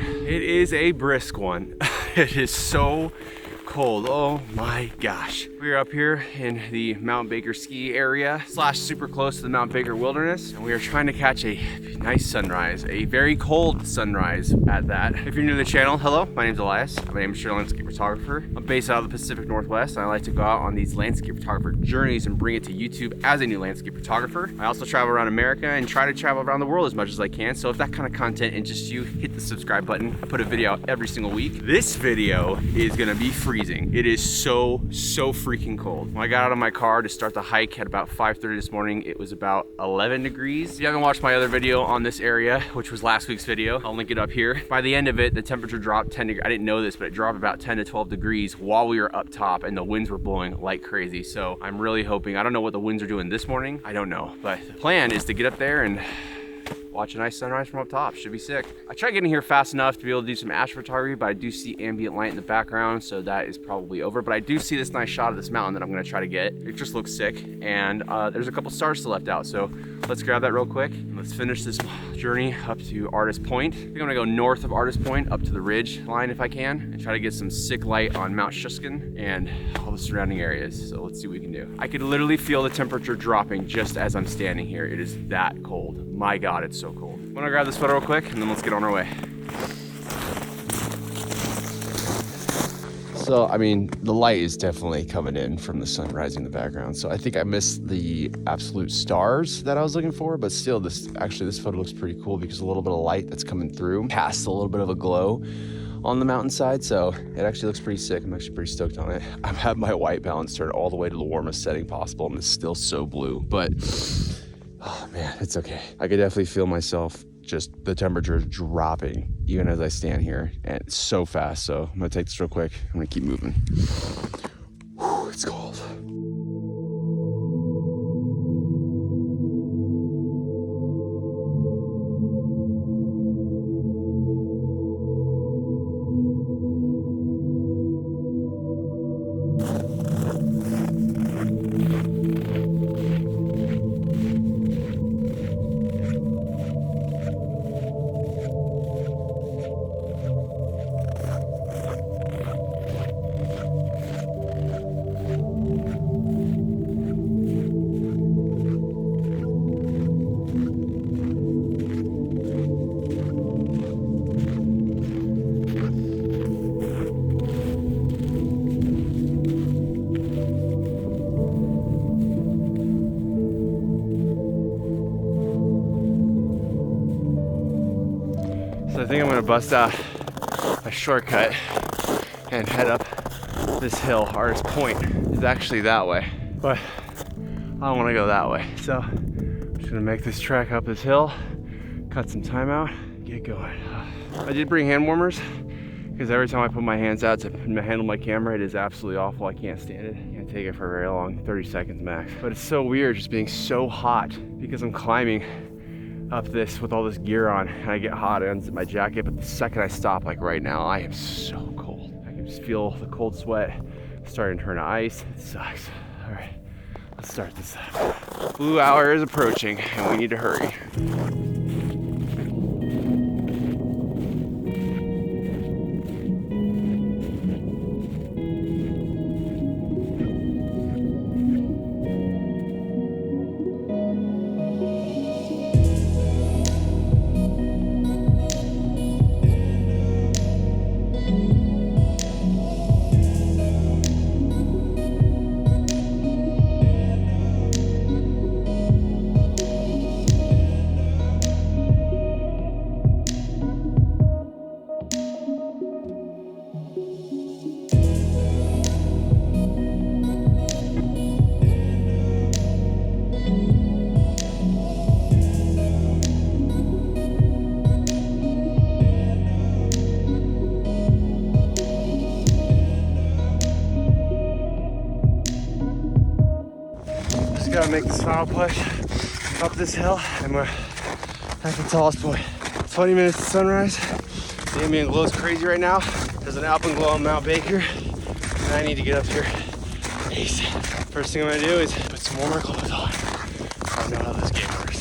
It is a brisk one. It is so cold. Oh my gosh. We're up here in the Mount Baker ski area / super close to the Mount Baker wilderness, and we are trying to catch a nice sunrise, a very cold sunrise at that. If you're new to the channel, hello, my name's Elias. I'm an amateur landscape photographer. I'm based out of the Pacific Northwest, and I like to go out on these landscape photographer journeys and bring it to YouTube as a new landscape photographer. I also travel around America and try to travel around the world as much as I can. So if that kind of content interests you, hit the subscribe button. I put a video out every single week. This video is gonna be freezing. It is so freaking cold. When I got out of my car to start the hike at about 5:30 this morning, it was about 11 degrees. If you haven't watched my other video on this area, which was last week's video, I'll link it up here. By the end of it, the temperature dropped 10 degrees. I didn't know this, but it dropped about 10 to 12 degrees while we were up top, and the winds were blowing like crazy. So I'm really hoping, I don't know what the winds are doing this morning. I don't know, but the plan is to get up there and watch a nice sunrise from up top. Should be sick. I tried getting here fast enough to be able to do some astro photography, but I do see ambient light in the background, so that is probably over. But I do see this nice shot of this mountain that I'm gonna try to get. It just looks sick, and there's a couple stars still left out, so let's grab that real quick and let's finish this journey up to Artist Point. I think I'm gonna go north of Artist Point up to the ridge line if I can, and try to get some sick light on Mount Shuskin and all the surrounding areas. So let's see what we can do. I could literally feel the temperature dropping just as I'm standing here. It is that cold. My God, it's so cold. I'm gonna grab this photo real quick and then let's get on our way. So, I mean, the light is definitely coming in from the sun rising in the background. So I think I missed the absolute stars that I was looking for, but still this photo looks pretty cool because a little bit of light that's coming through casts a little bit of a glow on the mountainside. So it actually looks pretty sick. I'm actually pretty stoked on it. I've had my white balance turned all the way to the warmest setting possible and it's still so blue, but oh man, it's okay. I could definitely feel myself, just the temperature is dropping even as I stand here, and it's so fast. So I'm gonna take this real quick. I'm gonna keep moving. Whew, it's cold. So I think I'm gonna bust out a shortcut and head up this hill. Artist Point is actually that way, but I don't wanna go that way. So I'm just gonna make this trek up this hill, cut some time out, get going. I did bring hand warmers because every time I put my hands out to handle my camera, it is absolutely awful. I can't stand it. Can't take it for very long, 30 seconds max. But it's so weird just being so hot because I'm climbing up this with all this gear on, and I get hot, I unzip my jacket, but the second I stop, like right now, I am so cold. I can just feel the cold sweat starting to turn to ice. It sucks. All right, let's start this up. Blue hour is approaching and we need to hurry. Gotta make this final push up this hill, and we're at the tallest point. 20 minutes to sunrise. The ambient glow is crazy right now. There's an alpenglow on Mount Baker, and I need to get up here ASAP. First thing I'm gonna do is put some warmer clothes on. I know how this game works.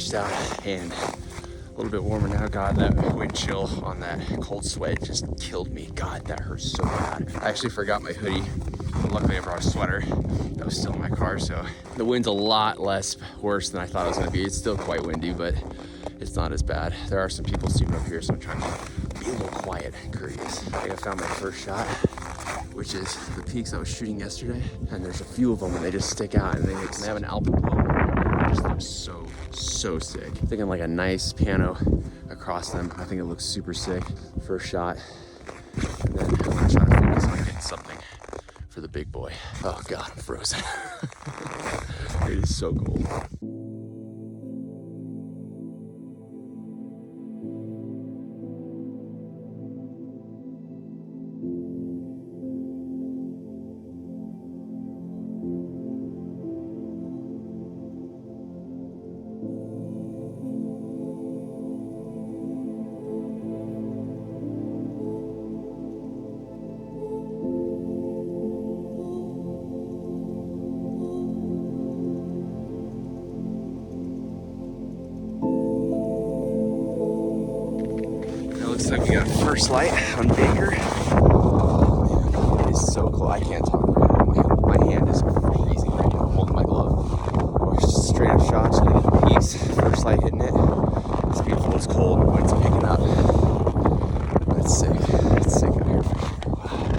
reached out and a little bit warmer now. God, that wind chill on that cold sweat just killed me. God, that hurts so bad. I actually forgot my hoodie. Luckily I brought a sweater that was still in my car, so the wind's a lot less worse than I thought it was gonna be. It's still quite windy, but it's not as bad. There are some people sleeping up here, so I'm trying to be a little quiet and courteous. I think I found my first shot, which is the peaks I was shooting yesterday, and there's a few of them and they just stick out, and they have an alpenglow. It just looks so sick. I'm thinking like a nice piano across them. I think it looks super sick. First shot, and then I'm gonna try to focus on getting something for the big boy. Oh God, I'm frozen. It is so cold. Looks like we got first light on Baker. Oh, it is so cold. I can't talk right now. My hand is freezing right now. I'm holding my glove. We're just straight up shots into the peaks. First light hitting it. It's beautiful. It's cold. The wind's picking up. But it's sick. It's sick out here for sure. Wow.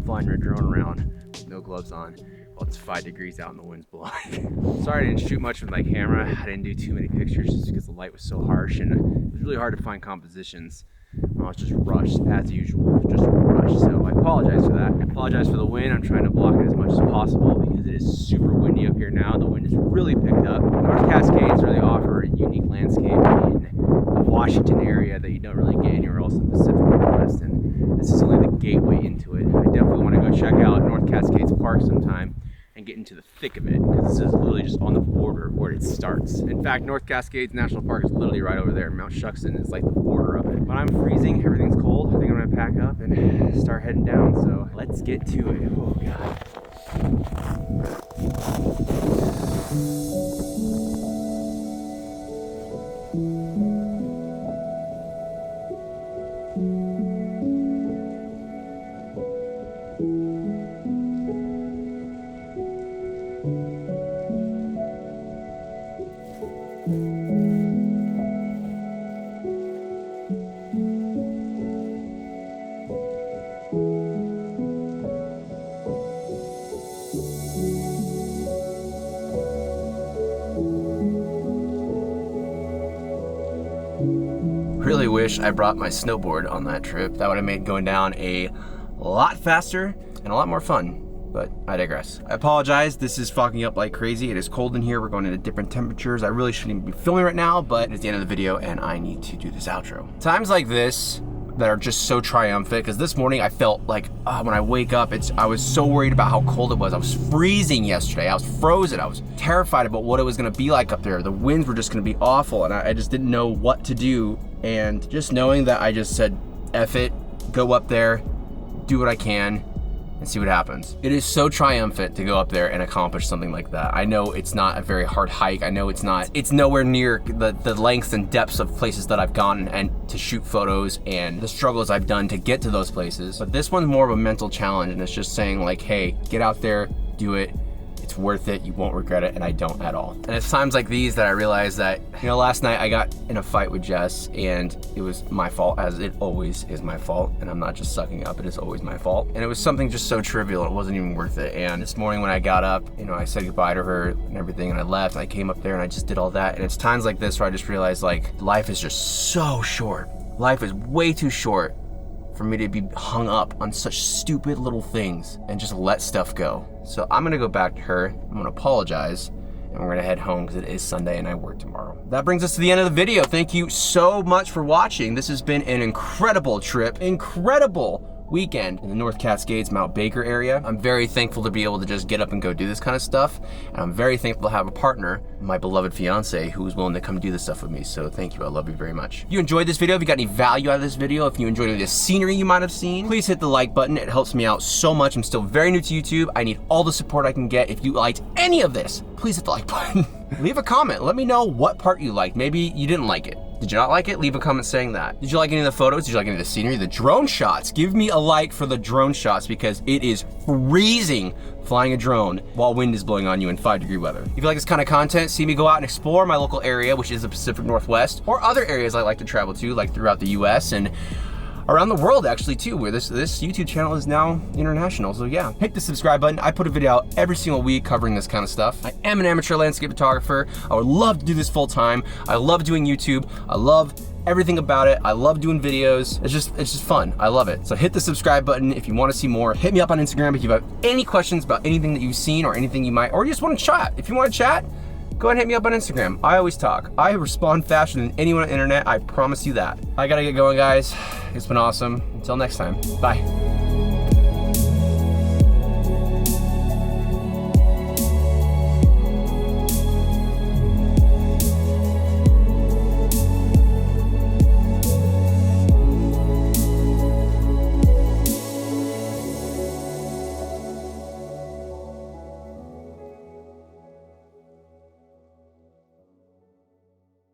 flying your drone around with no gloves on while it's 5 degrees out and the wind's blowing. Sorry I didn't shoot much with my camera. I didn't do too many pictures just because the light was so harsh and it was really hard to find compositions. I was just rushed as usual, just rushed. So I apologize for that. I apologize for the wind. I'm trying to block it as much as possible because it is super windy up here now. The wind is really picked up. North Cascades really offer a unique landscape in the Washington area that you don't really get anywhere else in the Pacific Northwest, and this is only the gateway into it. I definitely want to go check out North Cascades Park sometime and get into the thick of it, because this is literally just on the border where it starts. In fact, North Cascades National Park is literally right over there. Mount Shuxton is like the border of it. But I'm freezing, everything's cold. I think I'm gonna pack up and start heading down, so let's get to it. Oh God. Really wish I brought my snowboard on that trip. That would have made going down a lot faster and a lot more fun, but I digress. I apologize, this is fogging up like crazy. It is cold in here, we're going into different temperatures. I really shouldn't even be filming right now, but it's the end of the video and I need to do this outro. Times like this that are just so triumphant, because this morning I felt like, when I wake up, I was so worried about how cold it was. I was freezing yesterday, I was frozen. I was terrified about what it was gonna be like up there. The winds were just gonna be awful, and I just didn't know what to do. And just knowing that I just said, F it, go up there, do what I can, and see what happens. It is so triumphant to go up there and accomplish something like that. I know it's not a very hard hike. I know it's nowhere near the lengths and depths of places that I've gone and to shoot photos and the struggles I've done to get to those places. But this one's more of a mental challenge, and it's just saying like, hey, get out there, do it. It's worth it, you won't regret it, and I don't at all. And it's times like these that I realize that, last night I got in a fight with Jess, and it was my fault, as it always is my fault, and I'm not just sucking up, it is always my fault. And it was something just so trivial, it wasn't even worth it. And this morning when I got up, I said goodbye to her and everything, and I left, and I came up there and I just did all that. And it's times like this where I just realized, like, life is just so short. Life is way too short for me to be hung up on such stupid little things and just let stuff go. So I'm gonna go back to her, I'm gonna apologize, and we're gonna head home because it is Sunday and I work tomorrow. That brings us to the end of the video. Thank you so much for watching. This has been an incredible trip, incredible weekend in the North Cascades, Mount Baker area. I'm very thankful to be able to just get up and go do this kind of stuff. And I'm very thankful to have a partner, my beloved fiance, who is willing to come do this stuff with me. So thank you, I love you very much. If you enjoyed this video, if you got any value out of this video, if you enjoyed any of the scenery you might have seen, please hit the like button. It helps me out so much. I'm still very new to YouTube. I need all the support I can get. If you liked any of this, please hit the like button. Leave a comment, let me know what part you liked. Maybe you didn't like it. Did you not like it? Leave a comment saying that. Did you like any of the photos? Did you like any of the scenery? The drone shots? Give me a like for the drone shots, because it is freezing flying a drone while wind is blowing on you in 5-degree weather. If you like this kind of content, see me go out and explore my local area, which is the Pacific Northwest, or other areas I like to travel to, like throughout the US and around the world actually too, where this YouTube channel is now international. So yeah, hit the subscribe button. I put a video out every single week covering this kind of stuff. I am an amateur landscape photographer. I would love to do this full time. I love doing YouTube. I love everything about it. I love doing videos. It's just fun. I love it. So hit the subscribe button if you want to see more. Hit me up on Instagram if you have any questions about anything that you've seen or anything you might, or you just want to chat. If you want to chat, go ahead and hit me up on Instagram. I always talk. I respond faster than anyone on the internet. I promise you that. I gotta get going, guys. It's been awesome. Until next time, bye.